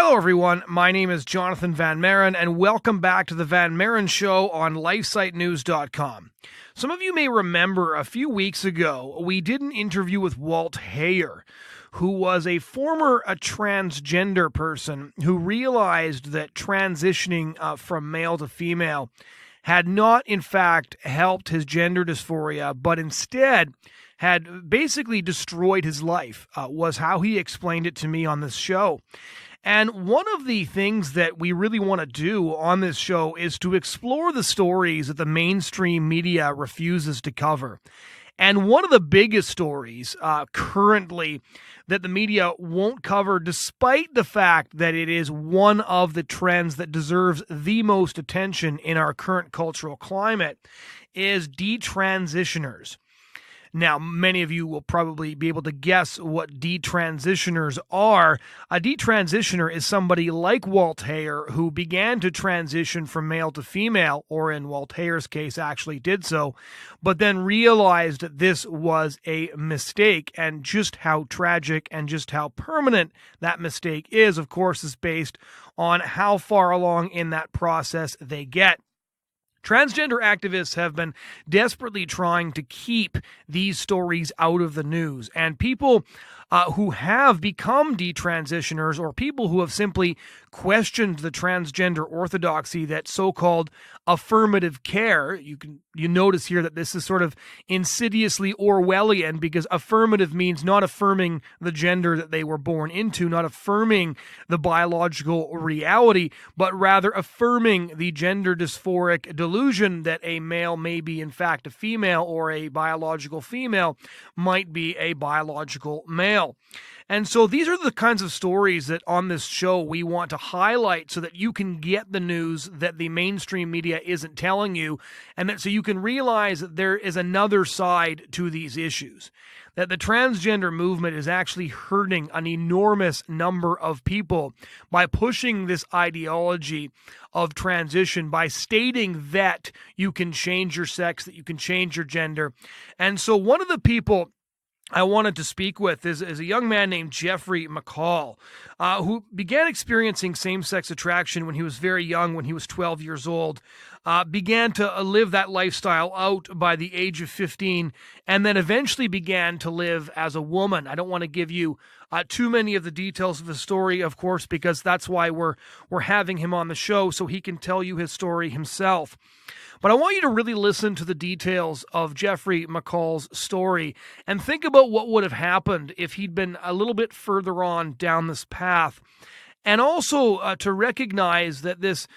Hello, everyone. My name is Jonathan Van Maren, and welcome back to the Van Maren Show on LifeSiteNews.com. Some of you may remember a few weeks ago, we did an interview with Walt Heyer, who was a former transgender person who realized that transitioning from male to female had not, in fact, helped his gender dysphoria, but instead had basically destroyed his life, was how he explained it to me on this show. And one of the things that we really want to do on this show is to explore the stories that the mainstream media refuses to cover. And one of the biggest stories currently that the media won't cover, despite the fact that it is one of the trends that deserves the most attention in our current cultural climate, is detransitioners. Now, many of you will probably be able to guess what detransitioners are. A detransitioner is somebody like Walt Heyer who began to transition from male to female, or in Walt Heyer's case actually did so, but then realized that this was a mistake, and just how tragic and just how permanent that mistake is, of course, is based on how far along in that process they get. Transgender activists have been desperately trying to keep these stories out of the news, and people who have become detransitioners, or people who have simply questioned the transgender orthodoxy that so-called affirmative care, you notice here that this is sort of insidiously Orwellian, because affirmative means not affirming the gender that they were born into, not affirming the biological reality, but rather affirming the gender dysphoric delusion that a male may be in fact a female, or a biological female might be a biological male. And so these are the kinds of stories that on this show we want to highlight so that you can get the news that the mainstream media isn't telling you, and that so you can realize that there is another side to these issues, that the transgender movement is actually hurting an enormous number of people by pushing this ideology of transition, by stating that you can change your sex, that you can change your gender. And so one of the people I wanted to speak with is a young man named Geoffrey McCall, who began experiencing same-sex attraction when he was very young, when he was 12 years old, began to live that lifestyle out by the age of 15, and then eventually began to live as a woman. I don't want to give you too many of the details of the story, of course, because that's why we're having him on the show, so he can tell you his story himself. But I want you to really listen to the details of Geoffrey McCall's story and think about what would have happened if he'd been a little bit further on down this path. And also to recognize that this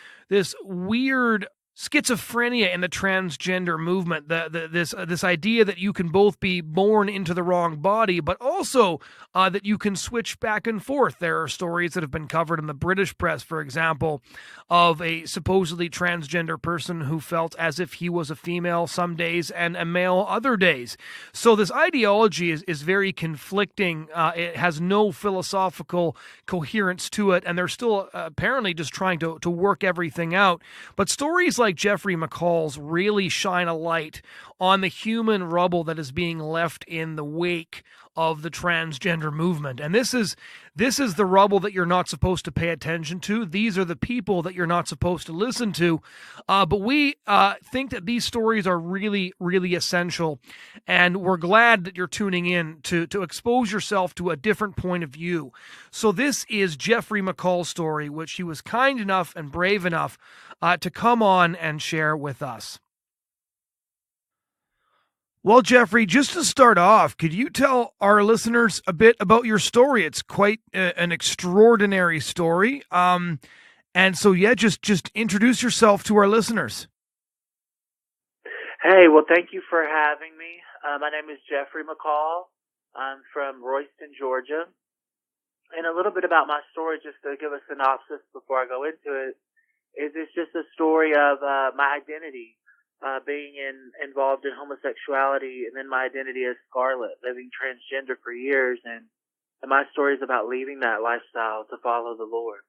weird schizophrenia in the transgender movement, this idea that you can both be born into the wrong body, but also that you can switch back and forth. There are stories that have been covered in the British press, for example, of a supposedly transgender person who felt as if he was a female some days and a male other days. So this ideology is very conflicting. It has no philosophical coherence to it, and they're still apparently just trying to work everything out. But stories like Geoffrey McCall's really shine a light on the human rubble that is being left in the wake of the transgender movement. And this is the rubble that you're not supposed to pay attention to. These are the people that you're not supposed to listen to. But we think that these stories are really, really essential. And we're glad that you're tuning in to expose yourself to a different point of view. So this is Geoffrey McCall's story, which he was kind enough and brave enough to come on and share with us. Well, Geoffrey, just to start off, could you tell our listeners a bit about your story? It's quite an extraordinary story. And so, yeah, just introduce yourself to our listeners. Hey, well, thank you for having me. My name is Geoffrey McCall. I'm from Royston, Georgia. And a little bit about my story, just to give a synopsis before I go into it, is it's just a story of my identity. Being involved in homosexuality, and then my identity as Scarlet, living transgender for years, and my story is about leaving that lifestyle to follow the Lord.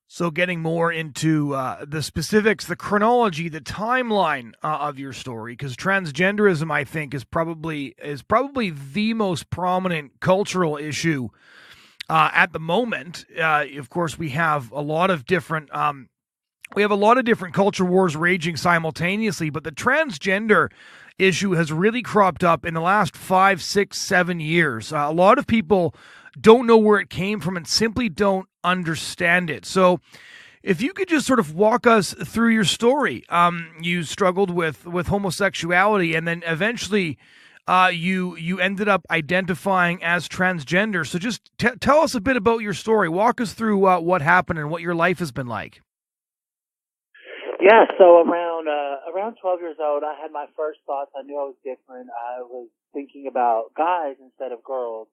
So getting more into the specifics, the chronology, the timeline of your story, because transgenderism, I think, is probably the most prominent cultural issue at the moment. Of course, we have a lot of different. We have a lot of different culture wars raging simultaneously, but the transgender issue has really cropped up in the last 5, 6, 7 years. A lot of people don't know where it came from and simply don't understand it. So, if you could just sort of walk us through your story, you struggled with homosexuality, and then eventually, you ended up identifying as transgender. So, just tell us a bit about your story. Walk us through what happened and what your life has been like. Yeah, so around 12 years old, I had my first thoughts. I knew I was different. I was thinking about guys instead of girls.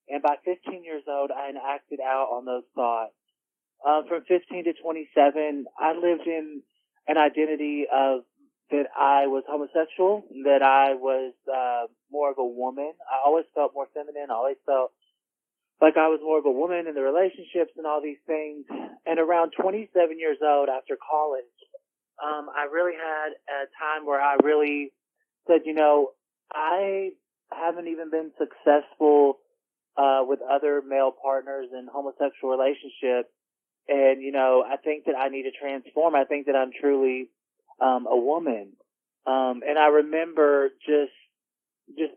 And by 15 years old, I acted out on those thoughts. From 15 to 27, I lived in an identity of that I was homosexual, that I was more of a woman. I always felt more feminine. I always felt like I was more of a woman in the relationships and all these things. And around 27 years old, after college, I really had a time where I really said, I haven't even been successful with other male partners in homosexual relationships. And, I think that I need to transform. I think that I'm truly a woman. And I remember just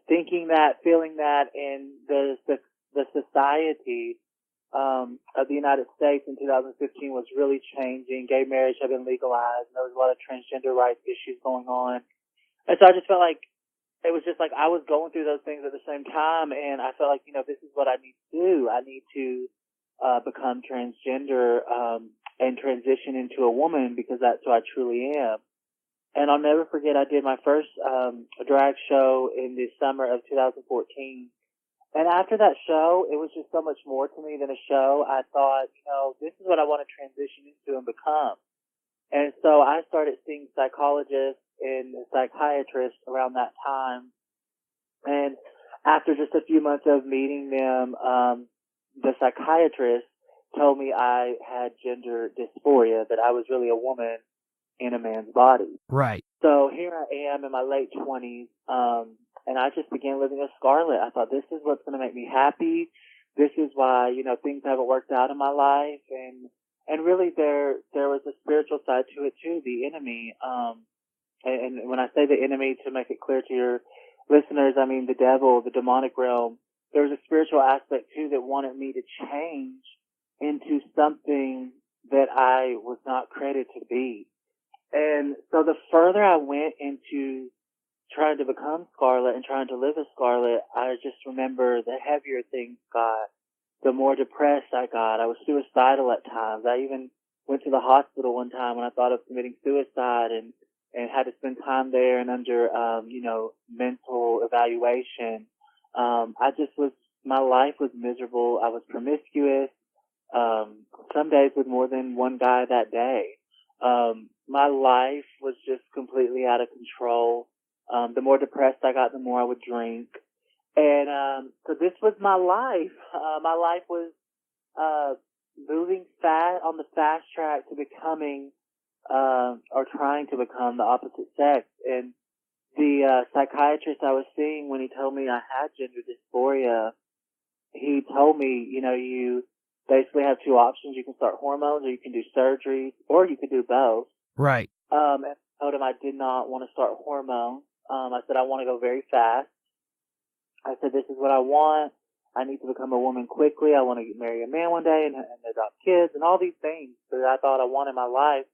thinking that, feeling that, and the society of the United States in 2015 was really changing. Gay marriage had been legalized, and there was a lot of transgender rights issues going on. And so I just felt like it was just like I was going through those things at the same time, and I felt like, this is what I need to do. I need to become transgender and transition into a woman, because that's who I truly am. And I'll never forget, I did my first drag show in the summer of 2014. And after that show, it was just so much more to me than a show. I thought, this is what I want to transition into and become. And so I started seeing psychologists and psychiatrists around that time. And after just a few months of meeting them, the psychiatrist told me I had gender dysphoria, that I was really a woman in a man's body. Right. So here I am in my late 20s, and I just began living as Scarlet. I thought, this is what's going to make me happy. This is why, things haven't worked out in my life. And really there was a spiritual side to it too, the enemy. And when I say the enemy, to make it clear to your listeners, I mean the devil, the demonic realm. There was a spiritual aspect too that wanted me to change into something that I was not created to be. And so the further I went into trying to become Scarlet and trying to live as Scarlet, I just remember the heavier things got, the more depressed I got. I was suicidal at times. I even went to the hospital one time when I thought of committing suicide, and had to spend time there and under, mental evaluation. My life was miserable. I was promiscuous, some days with more than one guy that day. My life was just completely out of control. The more depressed I got, the more I would drink. And so this was my life. My life was moving on the fast track to becoming or trying to become the opposite sex. And the psychiatrist I was seeing, when he told me I had gender dysphoria, he told me, you basically have two options. You can start hormones, or you can do surgery, or you could do both. Right. And I told him I did not want to start hormones. I said I want to go very fast. I said, this is what I want. I need to become a woman quickly. I want to marry a man one day and adopt kids and all these things that I thought I wanted in my life.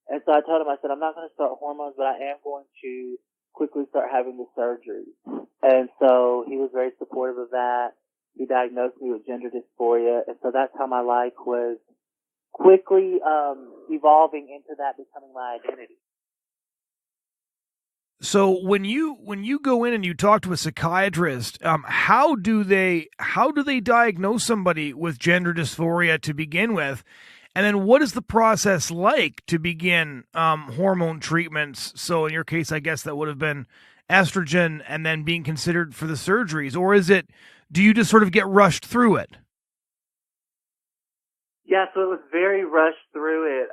And so I told him, I said, I'm not going to start hormones, but I am going to quickly start having the surgery. And so he was very supportive of that. He diagnosed me with gender dysphoria. And so that's how my life was quickly evolving into that becoming my identity. So when you go in and you talk to a psychiatrist, how do they diagnose somebody with gender dysphoria to begin with, and then what is the process like to begin hormone treatments? So in your case, I guess that would have been estrogen, and then being considered for the surgeries, or do you just sort of get rushed through it? Yeah, so it was very rushed through it.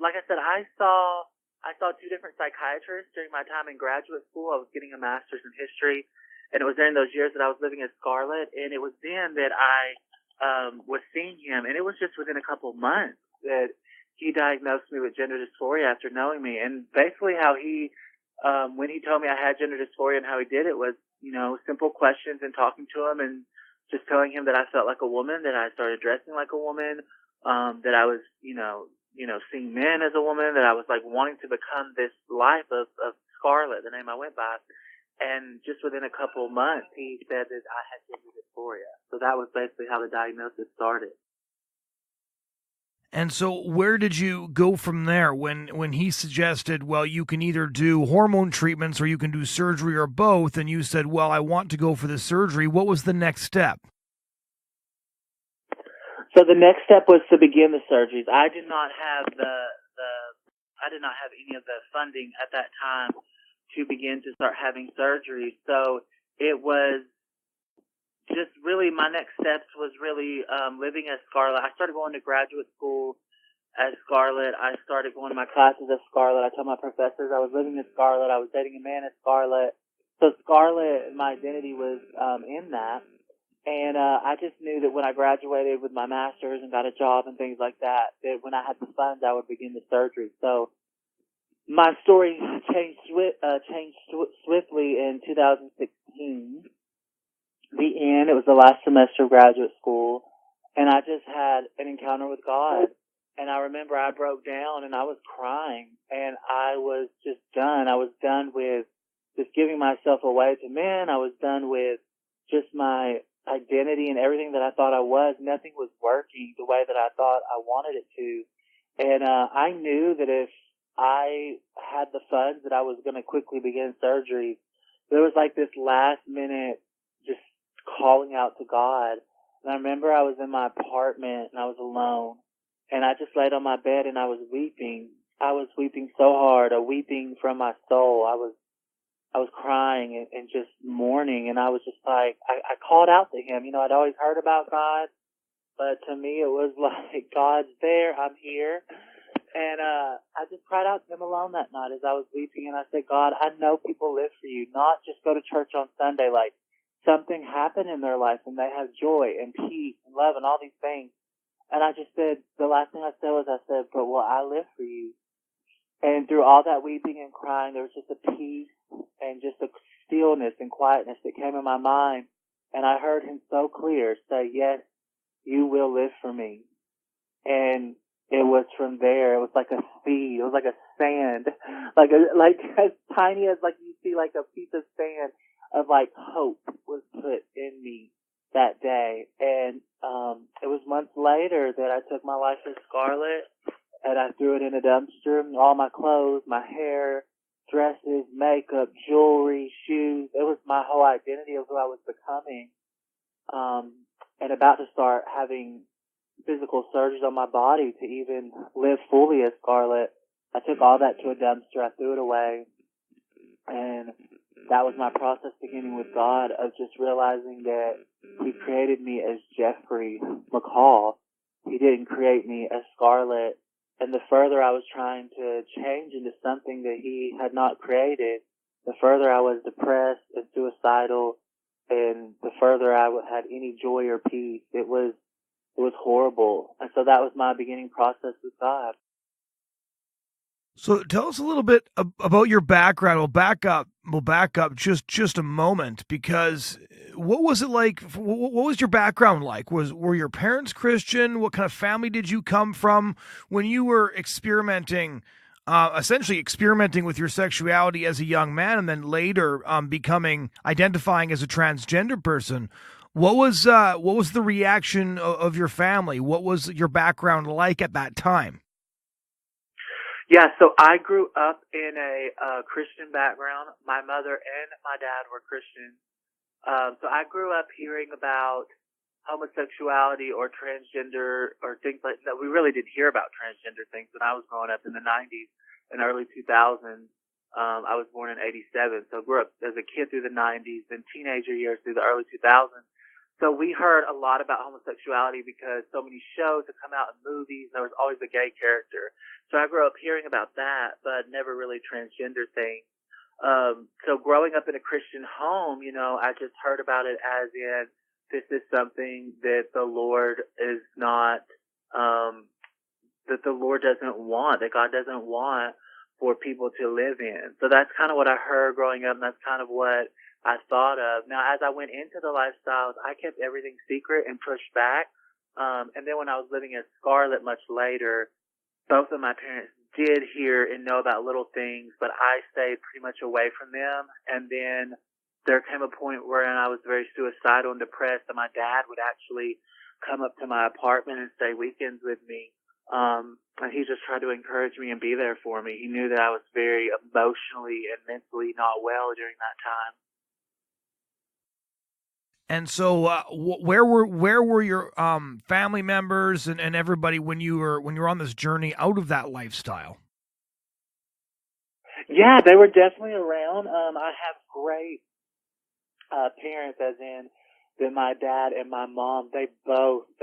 Like I said, I saw two different psychiatrists during my time in graduate school. I was getting a master's in history, and it was during those years that I was living as Scarlet, and it was then that I was seeing him, and it was just within a couple of months that he diagnosed me with gender dysphoria after knowing me. And basically how he, when he told me I had gender dysphoria and how he did it was, simple questions and talking to him and just telling him that I felt like a woman, that I started dressing like a woman, that I was, seeing men as a woman, that I was like wanting to become this life of Scarlett, the name I went by. And just within a couple of months, he said that I had gender dysphoria. So that was basically how the diagnosis started. And so where did you go from there when he suggested, well, you can either do hormone treatments or you can do surgery or both, and you said, well, I want to go for the surgery? What was the next step? So the next step was to begin the surgeries. I did not have I did not have any of the funding at that time to begin to start having surgery. So it was just really my next steps was really living as Scarlett. I started going to graduate school as Scarlett. I started going to my classes as Scarlett. I told my professors I was living as Scarlett. I was dating a man as Scarlett. So Scarlett, my identity was in that. And I just knew that when I graduated with my master's and got a job and things like that, that when I had the funds, I would begin the surgery. So my story changed swiftly in 2016. The end, it was the last semester of graduate school, and I just had an encounter with God. And I remember I broke down and I was crying, and I was just done. I was done with just giving myself away to men. I was done with just my identity and everything that I thought I was. Nothing was working the way that I thought I wanted it to. And I knew that if I had the funds that I was going to quickly begin surgery. There was like this last minute just calling out to God. And I remember I was in my apartment and I was alone, and I just laid on my bed and I was weeping. I was weeping so hard, weeping from my soul. I was crying and just mourning, and I was just like, I called out to him. I'd always heard about God, but to me it was like, God's there, I'm here. And I just cried out to him alone that night as I was weeping, and I said, God, I know people live for you, not just go to church on Sunday, like something happened in their life and they have joy and peace and love and all these things. And I just said, the last thing I said was, but will I live for you? And through all that weeping and crying, there was just a peace and just a stillness and quietness that came in my mind. And I heard him so clear say, yes, you will live for me. And it was from there. It was like a seed. It was like a sand, like as tiny as like you see like a piece of sand of like hope was put in me that day. And it was months later that I took my life as Scarlett, and I threw it in a dumpster. All my clothes, my hair, dresses, makeup, jewelry, shoes. It was my whole identity of who I was becoming. And about to start having physical surgeries on my body to even live fully as Scarlett. I took all that to a dumpster. I threw it away. And that was my process beginning with God of just realizing that he created me as Geoffrey McCall. He didn't create me as Scarlett. And the further I was trying to change into something that he had not created, the further I was depressed and suicidal, and the further I had any joy or peace. It was horrible. And so that was my beginning process with God. So tell us a little bit about your background. We'll back up just a moment, because what was it like? What was your background like? Were your parents Christian? What kind of family did you come from when you were essentially experimenting with your sexuality as a young man, and then later identifying as a transgender person? What was the reaction of your family? What was your background like at that time? Yeah, so I grew up in a Christian background. My mother and my dad were Christian. So I grew up hearing about homosexuality or transgender or things like that. We really did hear about transgender things when I was growing up in the 90s and early 2000s. I was born in 87, so grew up as a kid through the 90s and teenager years through the early 2000s. So we heard a lot about homosexuality because so many shows had come out in movies. There was always a gay character. So I grew up hearing about that, but never really transgender things. So growing up in a Christian home, I just heard about it as in this is something that the Lord is not, that the Lord doesn't want, that God doesn't want for people to live in. So that's kind of what I heard growing up, and that's kind of what I thought of. Now, as I went into the lifestyles, I kept everything secret and pushed back. And then when I was living at Scarlet much later, both of my parents did hear and know about little things, but I stayed pretty much away from them. And then there came a point where I was very suicidal and depressed, and my dad would actually come up to my apartment and stay weekends with me. And he just tried to encourage me and be there for me. He knew that I was very emotionally and mentally not well during that time. And so, where were your family members and everybody when you were on this journey out of that lifestyle? Yeah, they were definitely around. I have great parents, as in that my dad and my mom. They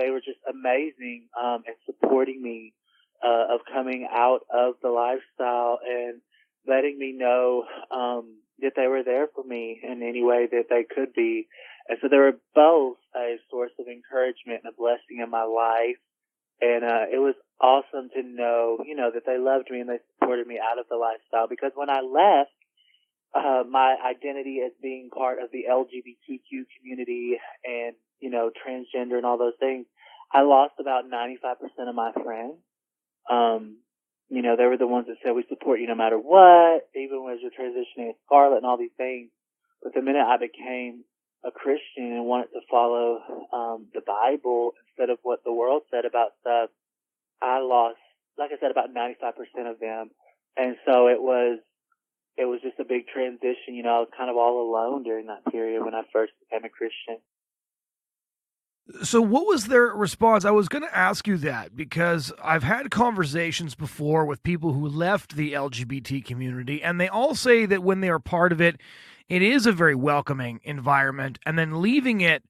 were just amazing in supporting me of coming out of the lifestyle and letting me know that they were there for me in any way that they could be. And so they were both a source of encouragement and a blessing in my life. And it was awesome to know, that they loved me and they supported me out of the lifestyle. Because when I left, my identity as being part of the LGBTQ community and, transgender and all those things, I lost about 95% of my friends. They were the ones that said, we support you no matter what, even as you're transitioning to Scarlet and all these things. But the minute I became a Christian and wanted to follow the Bible instead of what the world said about stuff, I lost, like I said, about 95% of them. And so it was just a big transition. I was kind of all alone during that period when I first became a Christian. So what was their response? I was going to ask you that because I've had conversations before with people who left the LGBT community, and they all say that when they are part of it, it is a very welcoming environment, and then leaving it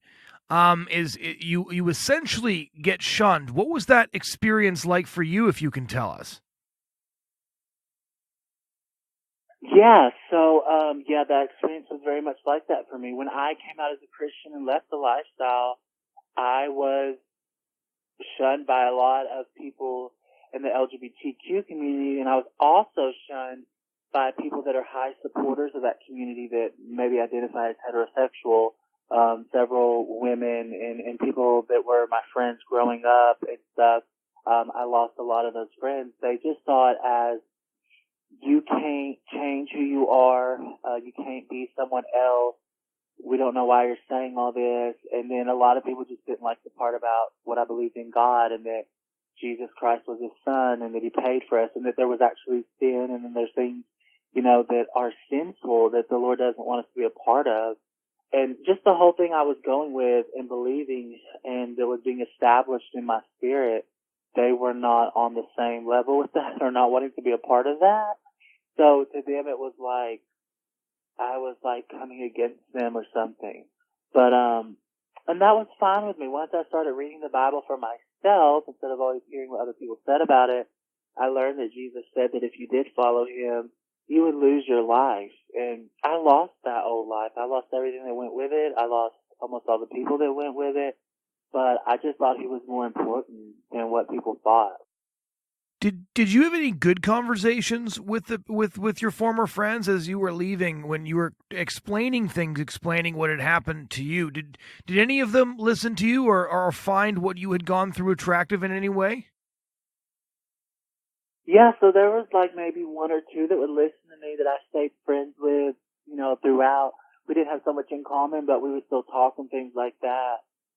you essentially get shunned. What was that experience like for you, if you can tell us? Yeah, so that experience was very much like that for me. When I came out as a Christian and left the lifestyle, I was shunned by a lot of people in the LGBTQ community, and I was also shunned by people that are high supporters of that community that maybe identify as heterosexual. Several women and people that were my friends growing up and stuff. I lost a lot of those friends. They just saw it as, you can't change who you are. You can't be someone else. We don't know why you're saying all this. And then a lot of people just didn't like the part about what I believed in God and that Jesus Christ was his son and that he paid for us and that there was actually sin and then there's things, that are sinful that the Lord doesn't want us to be a part of. And just the whole thing I was going with and believing and that was being established in my spirit, they were not on the same level with that or not wanting to be a part of that. So to them it was like, I was like coming against them or something. But, and that was fine with me. Once I started reading the Bible for myself, instead of always hearing what other people said about it, I learned that Jesus said that if you did follow him, you would lose your life. And I lost that old life. I lost everything that went with it. I lost almost all the people that went with it. But I just thought he was more important than what people thought. Did you have any good conversations with your former friends as you were leaving when you were explaining what had happened to you? Did any of them listen to you or find what you had gone through attractive in any way? Yeah, so there was like maybe one or two that would listen to me that I stayed friends with, throughout. We didn't have so much in common, but we would still talk and things like that.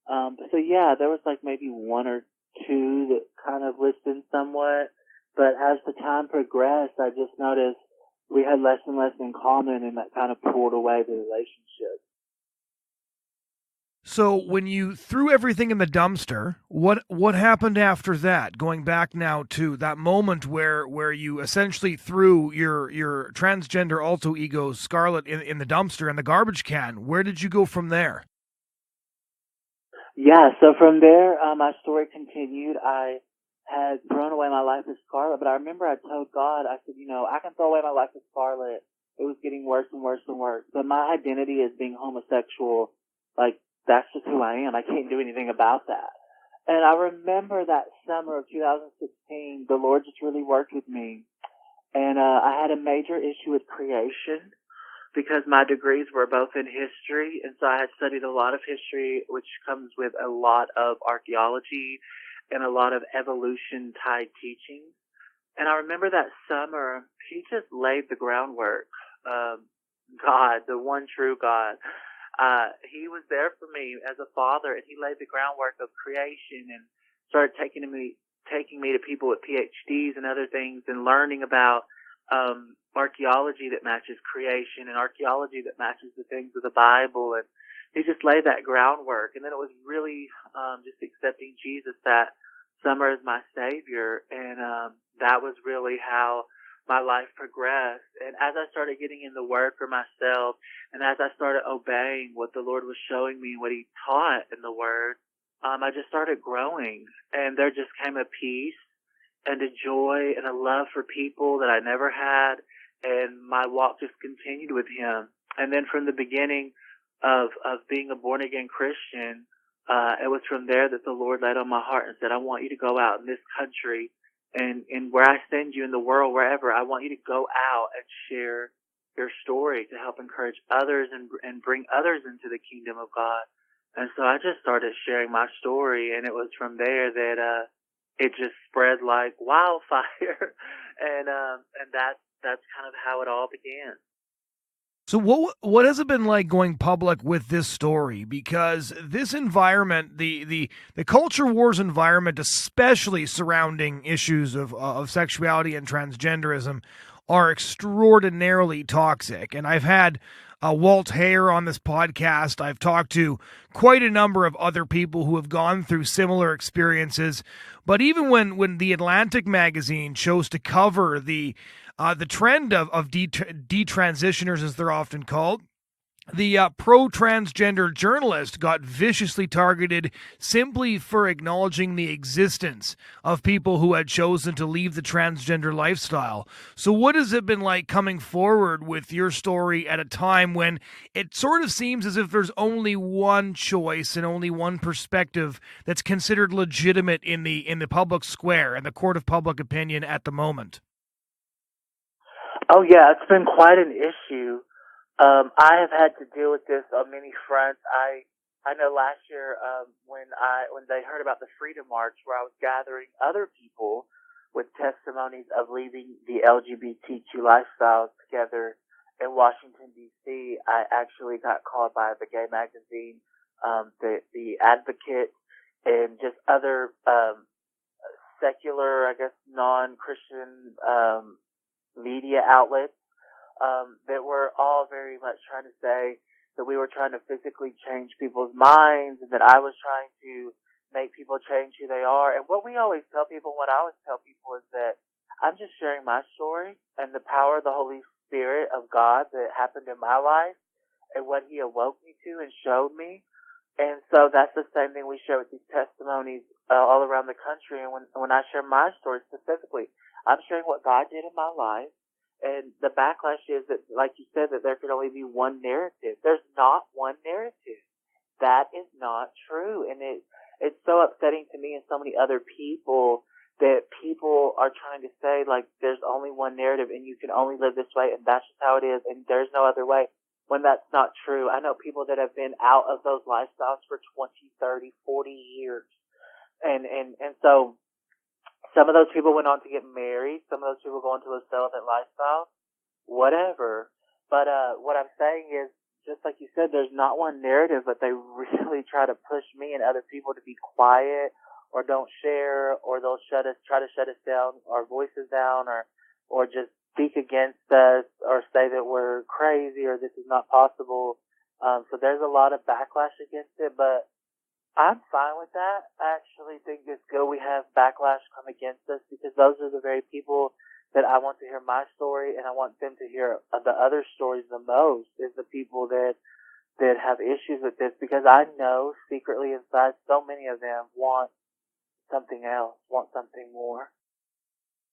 So yeah, there was like maybe one or two that kind of listened somewhat. But as the time progressed, I just noticed we had less and less in common, and that kind of pulled away the relationship. So when you threw everything in the dumpster, what happened after that? Going back now to that moment where you essentially threw your transgender alter ego Scarlet in the dumpster in the garbage can. Where did you go from there? Yeah, so from there, my story continued. I had thrown away my life as Scarlet, but I remember I told God, I said, I can throw away my life as Scarlet. It was getting worse and worse and worse. But my identity as being homosexual, like, that's just who I am. I can't do anything about that. And I remember that summer of 2016, the Lord just really worked with me. And I had a major issue with creation because my degrees were both in history. And so I had studied a lot of history, which comes with a lot of archaeology and a lot of evolution-tied teachings. And I remember that summer, he just laid the groundwork. God, the one true God. He was there for me as a father, and he laid the groundwork of creation and started taking me to people with PhDs and other things and learning about archaeology that matches creation and archaeology that matches the things of the Bible. And he just laid that groundwork. And then it was really just accepting Jesus that summer as my Savior. And that was really how my life progressed. And as I started getting in the Word for myself, and as I started obeying what the Lord was showing me, what He taught in the Word, I just started growing. And there just came a peace and a joy and a love for people that I never had. And my walk just continued with Him. And then from the beginning of being a born-again Christian, it was from there that the Lord laid on my heart and said, I want you to go out in this country and where I send you in the world, wherever, I want you to go out and share your story to help encourage others and bring others into the kingdom of God. And so I just started sharing my story, and it was from there that it just spread like wildfire, and that's kind of how it all began. So what has it been like going public with this story? Because this environment, the culture wars environment, especially surrounding issues of sexuality and transgenderism, are extraordinarily toxic. And I've had Walt Hare on this podcast. I've talked to quite a number of other people who have gone through similar experiences. But even when the Atlantic magazine chose to cover the trend of detransitioners, as they're often called, the pro-transgender journalist got viciously targeted simply for acknowledging the existence of people who had chosen to leave the transgender lifestyle. So what has it been like coming forward with your story at a time when it sort of seems as if there's only one choice and only one perspective that's considered legitimate in the public square and the court of public opinion at the moment? Oh yeah, it's been quite an issue. I have had to deal with this on many fronts. I know last year when they heard about the Freedom March, where I was gathering other people with testimonies of leaving the LGBTQ lifestyles together in Washington D.C., I actually got called by the gay magazine, the Advocate, and just other secular, I guess, non-Christian media outlets. That were all very much trying to say that we were trying to physically change people's minds and that I was trying to make people change who they are. And what we always tell people, what I always tell people is that I'm just sharing my story and the power of the Holy Spirit of God that happened in my life and what He awoke me to and showed me. And so that's the same thing we share with these testimonies all around the country. And when I share my story specifically, I'm sharing what God did in my life. And the backlash is that, like you said, that there can only be one narrative. There's not one narrative. That is not true. And it's so upsetting to me and so many other people that people are trying to say, like, there's only one narrative and you can only live this way and that's just how it is and there's no other way, when that's not true. I know people that have been out of those lifestyles for 20, 30, 40 years. And so some of those people went on to get married. Some of those people go into a celibate lifestyle, whatever. But what I'm saying is, just like you said, there's not one narrative, but they really try to push me and other people to be quiet or don't share, or they'll try to shut us down, our voices down, or just speak against us or say that we're crazy or this is not possible. So there's a lot of backlash against it, but I'm fine with that. I actually think it's good we have backlash come against us, because those are the very people that I want to hear my story, and I want them to hear the other stories the most, is the people that have issues with this, because I know secretly inside so many of them want something else, want something more.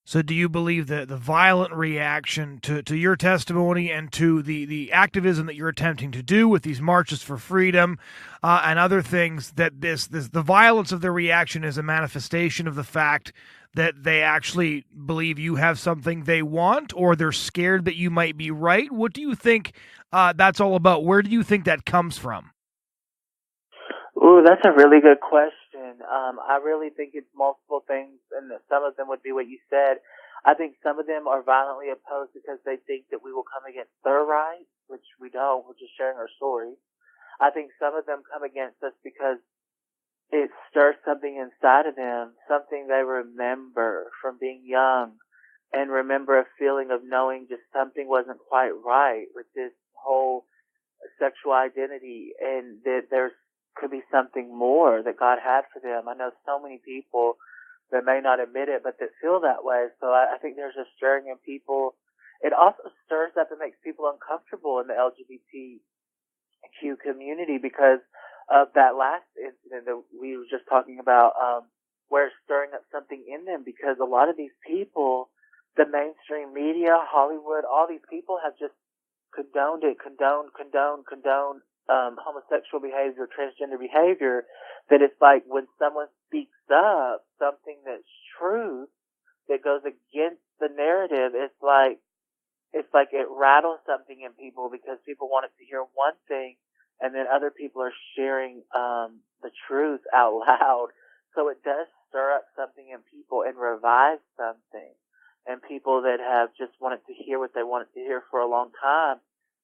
So do you believe that the violent reaction to your testimony and to the activism that you're attempting to do with these marches for freedom and other things, that the violence of their reaction is a manifestation of the fact that they actually believe you have something they want, or they're scared that you might be right? What do you think that's all about? Where do you think that comes from? Ooh, that's a really good question. I really think it's multiple things, and some of them would be what you said. I think some of them are violently opposed because they think that we will come against their rights, which we don't. We're just sharing our story. I think some of them come against us because it stirs something inside of them, something they remember from being young, and remember a feeling of knowing just something wasn't quite right with this whole sexual identity, and that there's could be something more that God had for them. I know so many people that may not admit it, but that feel that way. So I think there's a stirring in people. It also stirs up and makes people uncomfortable in the LGBTQ community because of that last incident that we were just talking about, where it's stirring up something in them, because a lot of these people, the mainstream media, Hollywood, all these people have just condoned homosexual behavior, transgender behavior, that it's like when someone speaks up something that's truth that goes against the narrative, it's like it rattles something in people, because people want it to hear one thing, and then other people are sharing the truth out loud. So it does stir up something in people and revive something, and people that have just wanted to hear what they wanted to hear for a long time.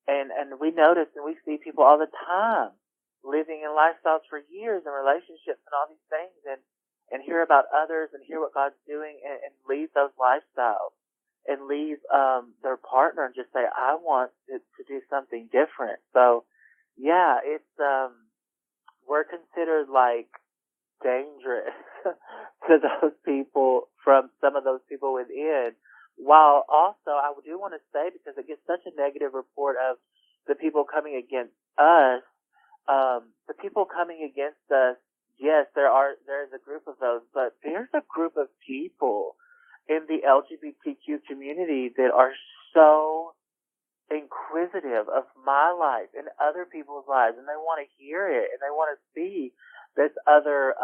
And we notice and we see people all the time living in lifestyles for years and relationships and all these things, and hear about others and hear what God's doing, and leave those lifestyles and leave their partner and just say, I want to do something different. So yeah, it's we're considered like dangerous to those people, from some of those people within. While also, I do want to say, because it gets such a negative report of the people coming against us, the people coming against us, yes, there's a group of those, but there's a group of people in the LGBTQ community that are so inquisitive of my life and other people's lives, and they want to hear it, and they want to see this other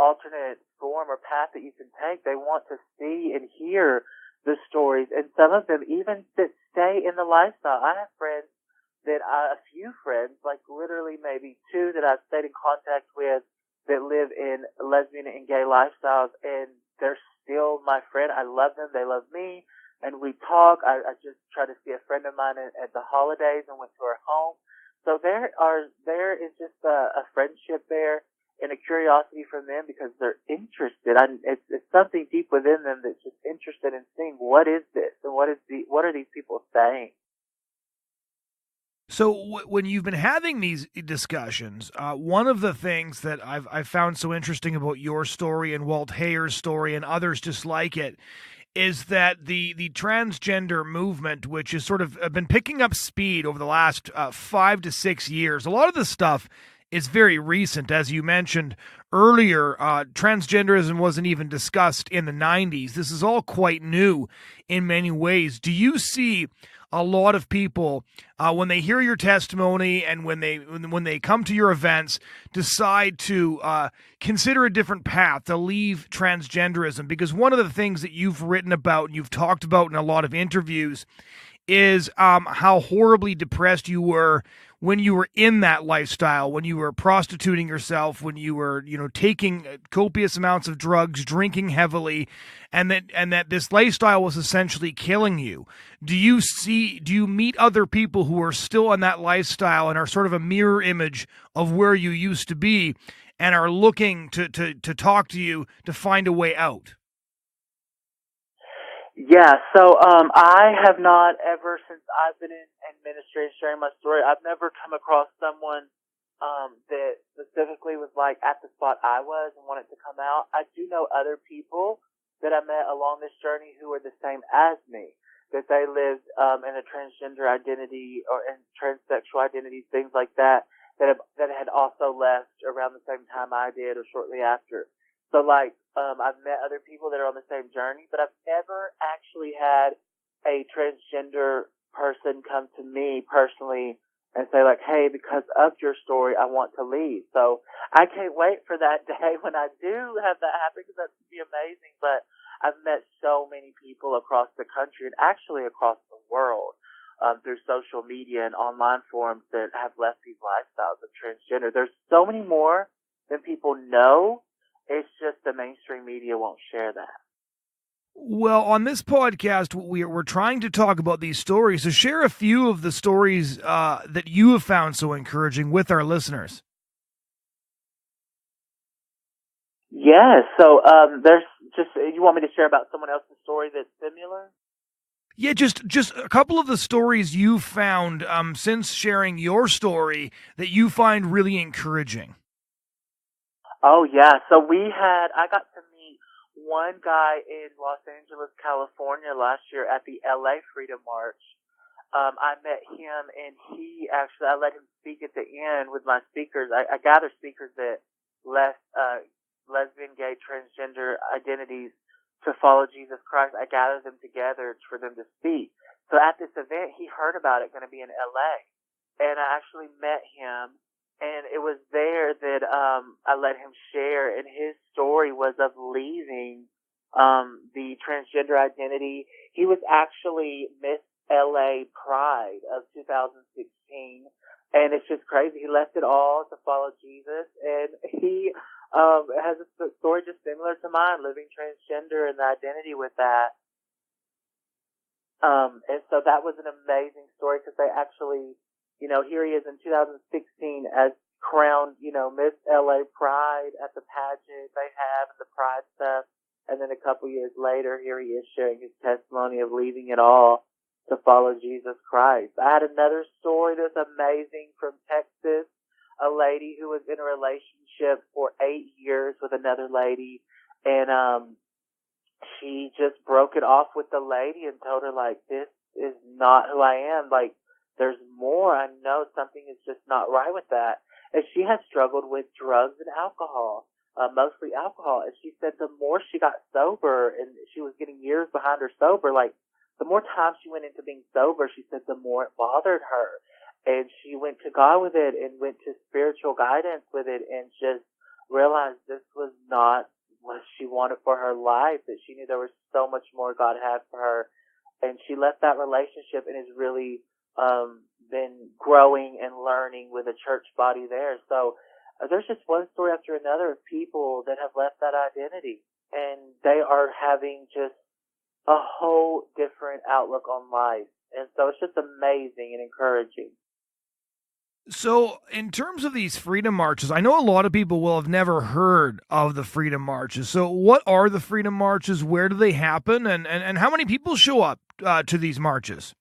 alternate form or path that you can take. They want to see and hear the stories, and some of them even that stay in the lifestyle. I have friends a few friends, like literally maybe two, that I've stayed in contact with that live in lesbian and gay lifestyles, and they're still my friend. I love them, they love me, and we talk. I just tried to see a friend of mine at the holidays and went to her home. So there is just a friendship there, and a curiosity from them, because they're interested. It's something deep within them that's just interested in seeing what is this and what are these people saying. So when you've been having these discussions, one of the things that I've found so interesting about your story and Walt Hayer's story and others just like it is that the transgender movement, which has sort of been picking up speed over the last 5 to 6 years, a lot of the stuff is very recent. As you mentioned earlier, transgenderism wasn't even discussed in the 90s. This is all quite new in many ways. Do you see a lot of people, when they hear your testimony and when they come to your events, decide to consider a different path, to leave transgenderism? Because one of the things that you've written about and you've talked about in a lot of interviews is how horribly depressed you were when you were in that lifestyle, when you were prostituting yourself, when you were, taking copious amounts of drugs, drinking heavily, and that this lifestyle was essentially killing you. Do you meet other people who are still in that lifestyle and are sort of a mirror image of where you used to be and are looking to talk to you to find a way out? Yeah, so I have not ever, since I've been in ministry and sharing my story, I've never come across someone that specifically was like at the spot I was and wanted to come out. I do know other people that I met along this journey who were the same as me, that they lived in a transgender identity or in transsexual identities, things like that had also left around the same time I did or shortly after. So like I've met other people that are on the same journey, but I've never actually had a transgender person come to me personally and say like, hey, because of your story, I want to leave. So I can't wait for that day when I do have that happen, because that would be amazing. But I've met so many people across the country and actually across the world through social media and online forums that have left these lifestyles of transgender. There's so many more than people know. It's just the mainstream media won't share that. Well, on this podcast, we're trying to talk about these stories. So share a few of the stories that you have found so encouraging with our listeners. Yes. So there's just, you want me to share about someone else's story that's similar? Yeah, just a couple of the stories you found since sharing your story that you find really encouraging. Oh yeah. So I got to meet one guy in Los Angeles, California last year at the LA Freedom March. I met him, and I let him speak at the end with my speakers. I gather speakers that left lesbian, gay, transgender identities to follow Jesus Christ. I gathered them together for them to speak. So at this event, he heard about it going to be in LA, and I actually met him. And it was there that I let him share, and his story was of leaving the transgender identity. He was actually Miss LA Pride of 2016, and it's just crazy. He left it all to follow Jesus, and he has a story just similar to mine, living transgender and the identity with that. And so that was an amazing story, because they actually, here he is in 2016 as crowned, Miss LA Pride at the pageant they have and the Pride stuff. And then a couple years later, here he is sharing his testimony of leaving it all to follow Jesus Christ. I had another story that's amazing from Texas, a lady who was in a relationship for 8 years with another lady, and she just broke it off with the lady and told her, like, this is not who I am. Like, there's more. I know something is just not right with that. And she had struggled with drugs and alcohol, mostly alcohol. And she said the more she got sober, and she was getting years behind her sober, like, the more time she went into being sober, she said the more it bothered her. And she went to God with it and went to spiritual guidance with it, and just realized this was not what she wanted for her life, that she knew there was so much more God had for her. And she left that relationship and has really been growing and learning with a church body there. So there's just one story after another of people that have left that identity, and they are having just a whole different outlook on life. And so it's just amazing and encouraging. So, in terms of these freedom marches, I know a lot of people will have never heard of the freedom marches. So, what are the freedom marches? Where do they happen? And how many people show up to these marches?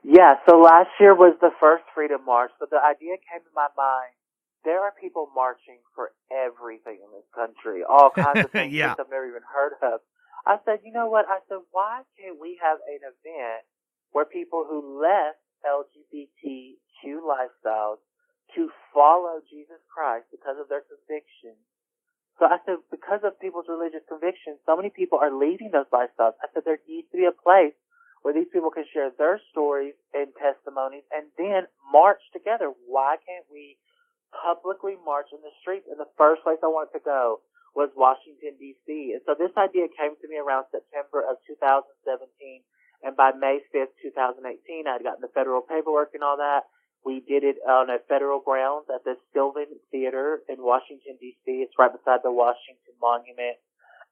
Yeah, so last year was the first Freedom March. So the idea came to my mind. There are people marching for everything in this country, all kinds of things Yeah. I've never even heard of. I said, you know what? I said, why can't we have an event where people who left LGBTQ lifestyles to follow Jesus Christ because of their convictions? So I said, because of people's religious convictions, so many people are leaving those lifestyles. I said, there needs to be a place where these people can share their stories and testimonies and then march together. Why can't we publicly march in the streets? And the first place I wanted to go was Washington, D.C. And so this idea came to me around September of 2017. And by May 5th, 2018, I'd gotten the federal paperwork and all that. We did it on a federal grounds at the Sylvan Theater in Washington, D.C. It's right beside the Washington Monument.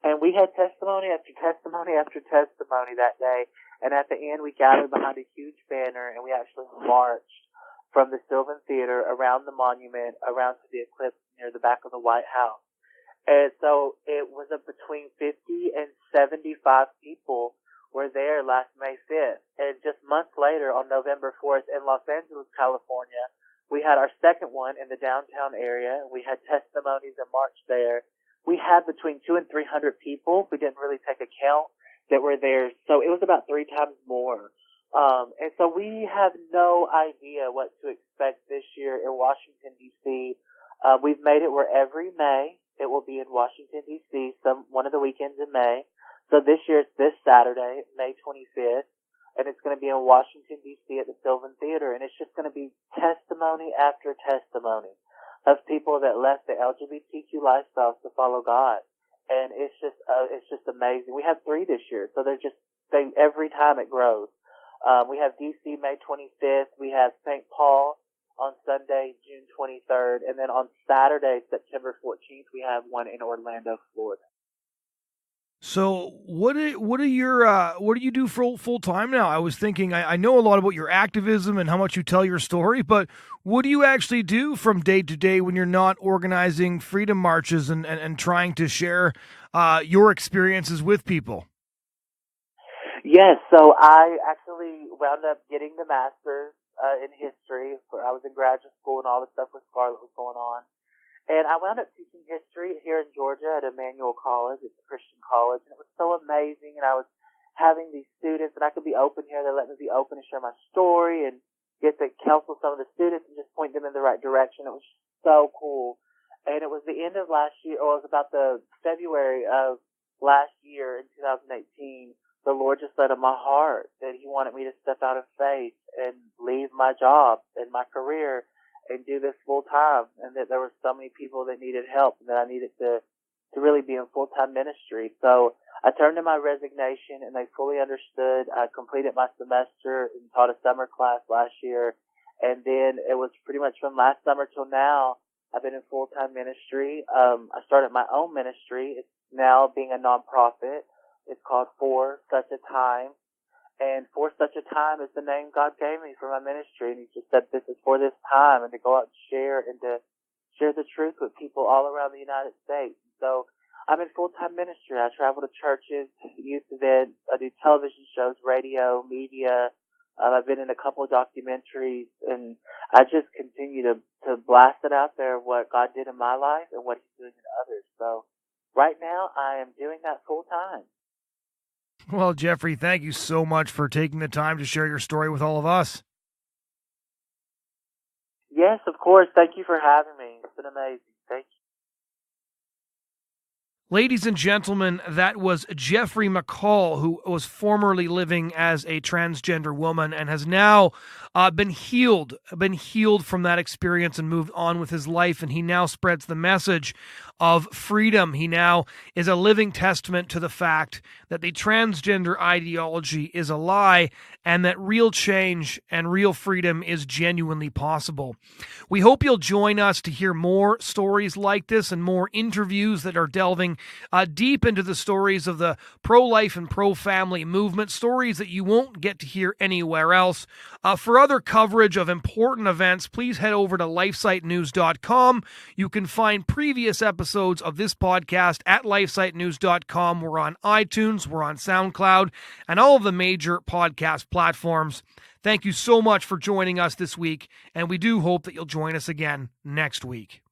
And we had testimony after testimony after testimony that day. And at the end, we gathered behind a huge banner, and we actually marched from the Sylvan Theater around the monument, around to the eclipse near the back of the White House. And so it was between 50 and 75 people were there last May 5th. And just months later, on November 4th in Los Angeles, California, we had our second one in the downtown area. We had testimonies and marched there. We had between 200 and 300 people. We didn't really take a count that were there. So it was about 3 times more. And so we have no idea what to expect this year in Washington, D.C. We've made it where every May it will be in Washington, D.C., one of the weekends in May. So this year it's this Saturday, May 25th, and it's going to be in Washington, D.C. at the Sylvan Theater, and it's just going to be testimony after testimony of people that left the LGBTQ lifestyles to follow God. And it's just amazing. We have 3 this year, so every time it grows. We have D.C. May 25th. We have St. Paul on Sunday, June 23rd, and then on Saturday, September 14th, we have one in Orlando, Florida. So what do you do full time now? I was thinking, I know a lot about your activism and how much you tell your story, but what do you actually do from day to day when you're not organizing freedom marches and trying to share your experiences with people? Yes, so I actually wound up getting the master's in history. I was in graduate school and all the stuff with Scarlett was going on. And I wound up teaching history here in Georgia at Emmanuel College. It's a Christian college. And it was so amazing. And I was having these students, and I could be open here. They let me be open and share my story and get to counsel some of the students and just point them in the right direction. It was so cool. And it was the end of last year, or it was about the February of last year in 2018. The Lord just laid on my heart that He wanted me to step out of faith and leave my job and my career and do this full time, and that there were so many people that needed help and that I needed to really be in full-time ministry. So I turned in my resignation, and they fully understood. I completed my semester and taught a summer class last year, and then it was pretty much from last summer till now I've been in full-time ministry. I started my own ministry. It's now being a nonprofit. It's called For Such a Time. And For Such a Time is the name God gave me for my ministry. And He just said, this is for this time, and to go out and share the truth with people all around the United States. So I'm in full-time ministry. I travel to churches, youth events. I do television shows, radio, media. I've been in a couple of documentaries, and I just continue to blast it out there, what God did in my life and what He's doing in others. So right now I am doing that full-time. Well, Geoffrey, thank you so much for taking the time to share your story with all of us. Yes, of course. Thank you for having me. It's been amazing. Thank you. Ladies and gentlemen, that was Geoffrey McCall, who was formerly living as a transgender woman and has now been healed from that experience and moved on with his life. And he now spreads the message of freedom. He now is a living testament to the fact that the transgender ideology is a lie and that real change and real freedom is genuinely possible. We hope you'll join us to hear more stories like this and more interviews that are delving deep into the stories of the pro-life and pro-family movement, stories that you won't get to hear anywhere else. For other coverage of important events, please head over to lifesitenews.com. You can find previous episodes of this podcast at lifesitenews.com. We're on iTunes, we're on SoundCloud, and all of the major podcast platforms. Thank you so much for joining us this week, and we do hope that you'll join us again next week.